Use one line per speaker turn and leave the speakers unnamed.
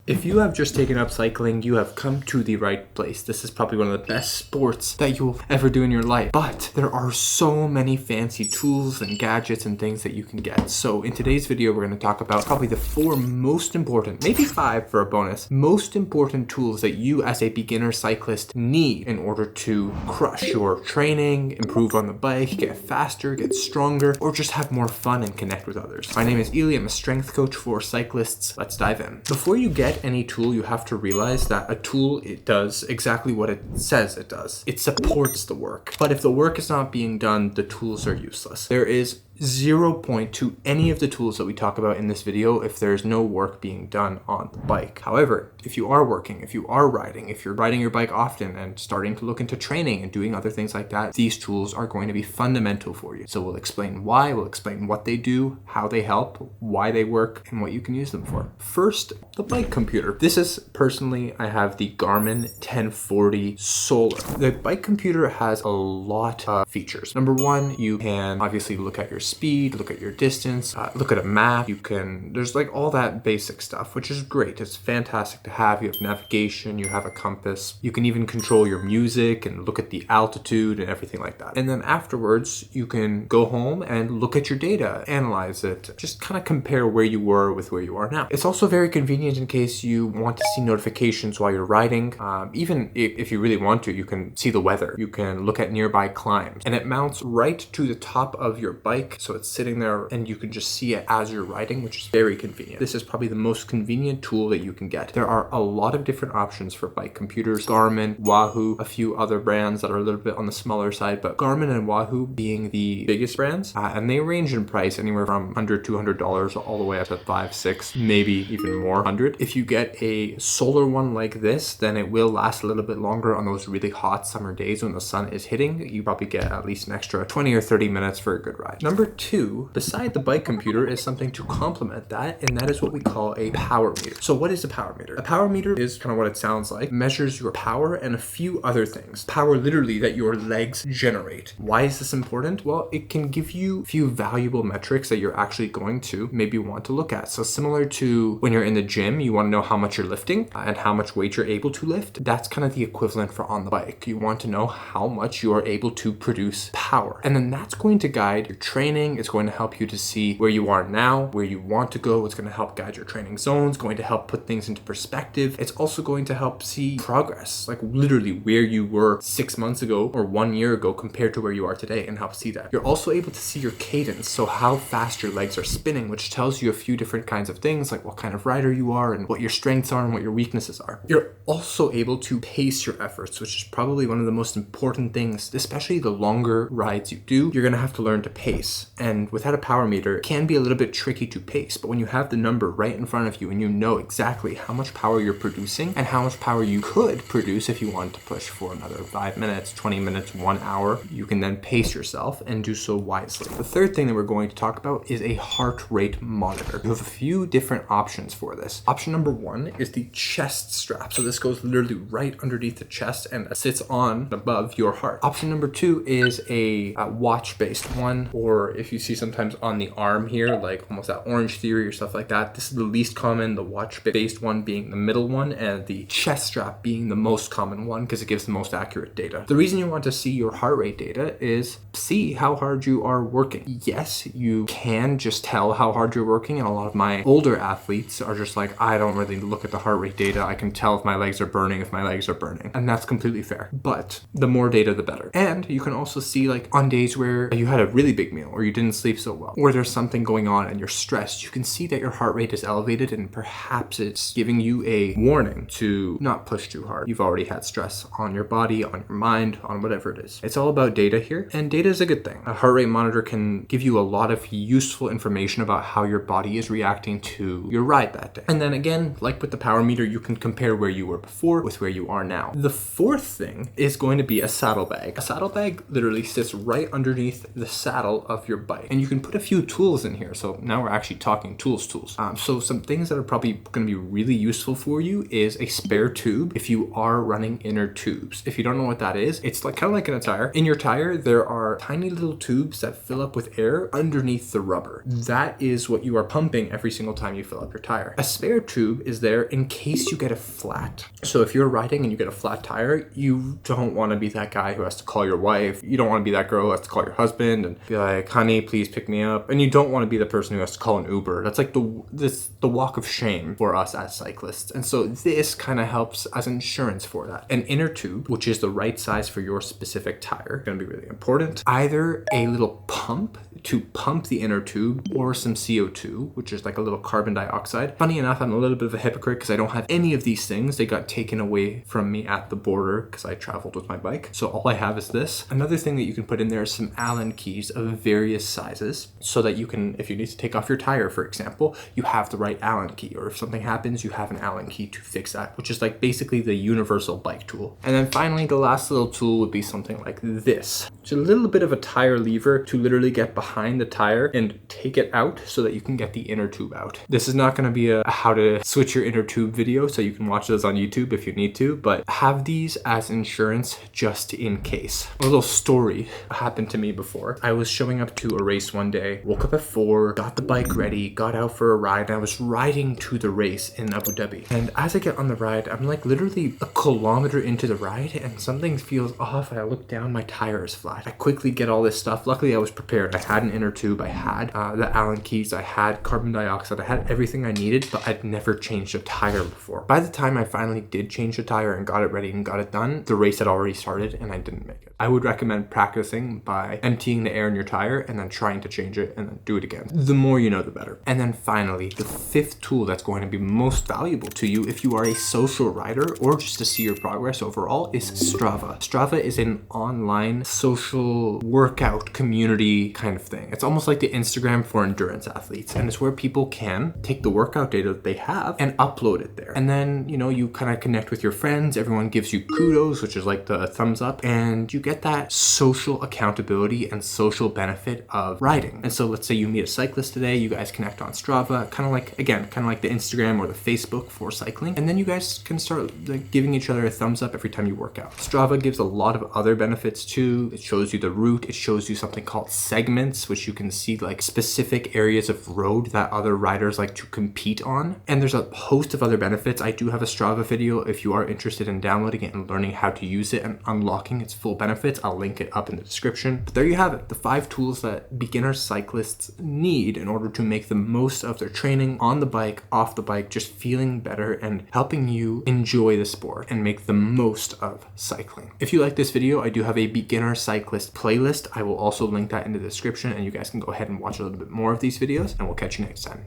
If you have just taken up cycling, you have come to the right place. This is probably one of the best sports that you'll ever do in your life. But there are so many fancy tools and gadgets and things that you can get. So in today's video, we're going to talk about probably the 4 most important, maybe 5 for a bonus, most important tools that you as a beginner cyclist need in order to crush your training, improve on the bike, get faster, get stronger, or just have more fun and connect with others. My name is Elie. I'm a strength coach for cyclists. Let's dive in. Before you get any tool, you have to realize that a tool, it does exactly what it says it does. It supports the work. But if the work is not being done, the tools are useless. There is 0 point to any of the tools that we talk about in this video if there's no work being done on the bike. However, if you are working, if you are riding, if you're riding your bike often and starting to look into training and doing other things like that, these tools are going to be fundamental for you. So we'll explain why, we'll explain what they do, how they help, why they work, and what you can use them for. First, the bike computer. This is personally, I have the Garmin 1040 Solar. The bike computer has a lot of features. Number 1, you can obviously look at your speed, look at your distance, look at a map. There's like all that basic stuff, which is great. It's fantastic to have. You have navigation, you have a compass. You can even control your music and look at the altitude and everything like that. And then afterwards, you can go home and look at your data, analyze it, just kind of compare where you were with where you are now. It's also very convenient in case you want to see notifications while you're riding. Even if you really want to, you can see the weather. You can look at nearby climbs, and it mounts right to the top of your bike. So it's sitting there and you can just see it as you're riding, which is very convenient. This is probably the most convenient tool that you can get. There are a lot of different options for bike computers. Garmin, Wahoo, a few other brands that are a little bit on the smaller side, but Garmin and Wahoo being the biggest brands, and they range in price anywhere from under $200 all the way up to $500, $600, maybe even more, $100. If you get a solar one like this, then it will last a little bit longer on those really hot summer days when the sun is hitting. You probably get at least an extra 20 or 30 minutes for a good ride. Number 2, beside the bike computer, is something to complement that, and that is what we call a power meter. So what is a power meter? A power meter is kind of what it sounds like. It measures your power and a few other things. Power literally that your legs generate. Why is this important? Well, it can give you a few valuable metrics that you're actually going to maybe want to look at. So similar to when you're in the gym, you want to know how much you're lifting and how much weight you're able to lift. That's kind of the equivalent for on the bike. You want to know how much you are able to produce power. And then that's going to guide your training. It's going to help you to see where you are now, where you want to go. It's going to help guide your training zones, going to help put things into perspective. It's also going to help see progress, like literally where you were 6 months ago or 1 year ago compared to where you are today, and help see that. You're also able to see your cadence, so how fast your legs are spinning, which tells you a few different kinds of things, like what kind of rider you are and what your strengths are and what your weaknesses are. You're also able to pace your efforts, which is probably one of the most important things, especially the longer rides you do. You're going to have to learn to pace. And without a power meter, it can be a little bit tricky to pace. But when you have the number right in front of you and you know exactly how much power you're producing and how much power you could produce if you want to push for another 5 minutes, 20 minutes, 1 hour, you can then pace yourself and do so wisely. The third thing that we're going to talk about is a heart rate monitor. You have a few different options for this. Option number 1 is the chest strap. So this goes literally right underneath the chest and sits on above your heart. Option number 2 is a watch-based one, or if you see sometimes on the arm here, like almost that Orange Theory or stuff like that. This is the least common, the watch-based one being the middle one, and the chest strap being the most common one because it gives the most accurate data. The reason you want to see your heart rate data is see how hard you are working. Yes, you can just tell how hard you're working, and a lot of my older athletes are just like, I don't really look at the heart rate data. I can tell if my legs are burning, and that's completely fair. But the more data, the better. And you can also see, like, on days where you had a really big meal or you didn't sleep so well, or there's something going on and you're stressed, you can see that your heart rate is elevated and perhaps it's giving you a warning to not push too hard. You've already had stress on your body, on your mind, on whatever it is. It's all about data here, and data is a good thing. A heart rate monitor can give you a lot of useful information about how your body is reacting to your ride that day. And then again, like with the power meter, you can compare where you were before with where you are now. The fourth thing is going to be a saddlebag. A saddlebag literally sits right underneath the saddle of your bike. And you can put a few tools in here. So now we're actually talking tools. So some things that are probably going to be really useful for you is a spare tube if you are running inner tubes. If you don't know what that is, it's like kind of like in a tire. In your tire, there are tiny little tubes that fill up with air underneath the rubber. That is what you are pumping every single time you fill up your tire. A spare tube is there in case you get a flat. So if you're riding and you get a flat tire, you don't want to be that guy who has to call your wife. You don't want to be that girl who has to call your husband and be like, honey, please pick me up. And you don't want to be the person who has to call an Uber. That's like the walk of shame for us as cyclists. And so this kind of helps as insurance for that. An inner tube, which is the right size for your specific tire, going to be really important. Either a little pump to pump the inner tube or some CO2, which is like a little carbon dioxide. Funny enough, I'm a little bit of a hypocrite because I don't have any of these things. They got taken away from me at the border because I traveled with my bike. So all I have is this. Another thing that you can put in there is some Allen keys of various sizes so that you can, if you need to take off your tire, for example, you have the right Allen key, or if something happens, you have an Allen key to fix that, which is like basically the universal bike tool. And then finally, the last little tool would be something like this. It's a little bit of a tire lever to literally get behind the tire and take it out so that you can get the inner tube out. This is not going to be a how to switch your inner tube video, so you can watch those on YouTube if you need to, but have these as insurance just in case. A little story happened to me before. I was showing up to a race one day, woke up at 4, got the bike ready, got out for a ride, and I was riding to the race in Abu Dhabi. And as I get on the ride, I'm like literally a kilometer into the ride and something feels off. I look down, my tire is flat. I quickly get all this stuff. Luckily, I was prepared. I had an inner tube, I had the Allen keys, I had carbon dioxide, I had everything I needed, but I'd never changed a tire before. By the time I finally did change the tire and got it ready and got it done, the race had already started and I didn't make it. I would recommend practicing by emptying the air in your tire and then trying to change it and then do it again. The more you know, the better. And then finally, the fifth tool that's going to be most valuable to you if you are a social rider or just to see your progress overall is Strava. Strava is an online social workout community kind of thing. It's almost like the Instagram for endurance athletes, and it's where people can take the workout data that they have and upload it there. And then, you know, you kind of connect with your friends, everyone gives you kudos, which is like the thumbs up, and you get that social accountability and social benefit of riding. And so let's say you meet a cyclist today, you guys connect on Strava, kind of like the Instagram or the Facebook for cycling, and then you guys can start like giving each other a thumbs up every time you work out. Strava gives a lot of other benefits too. It shows you the route, it shows you something called segments, which you can see like specific areas of road that other riders like to compete on. And there's a host of other benefits. I do have a Strava video if you are interested in downloading it and learning how to use it and unlocking its full benefits. I'll link it up in the description. But there you have it, the 5 tools that beginner cyclists need in order to make the most of their training on the bike, off the bike, just feeling better and helping you enjoy the sport and make the most of cycling. If you like this video, I do have a beginner cyclist playlist. I will also link that in the description and you guys can go ahead and watch a little bit more of these videos, and we'll catch you next time.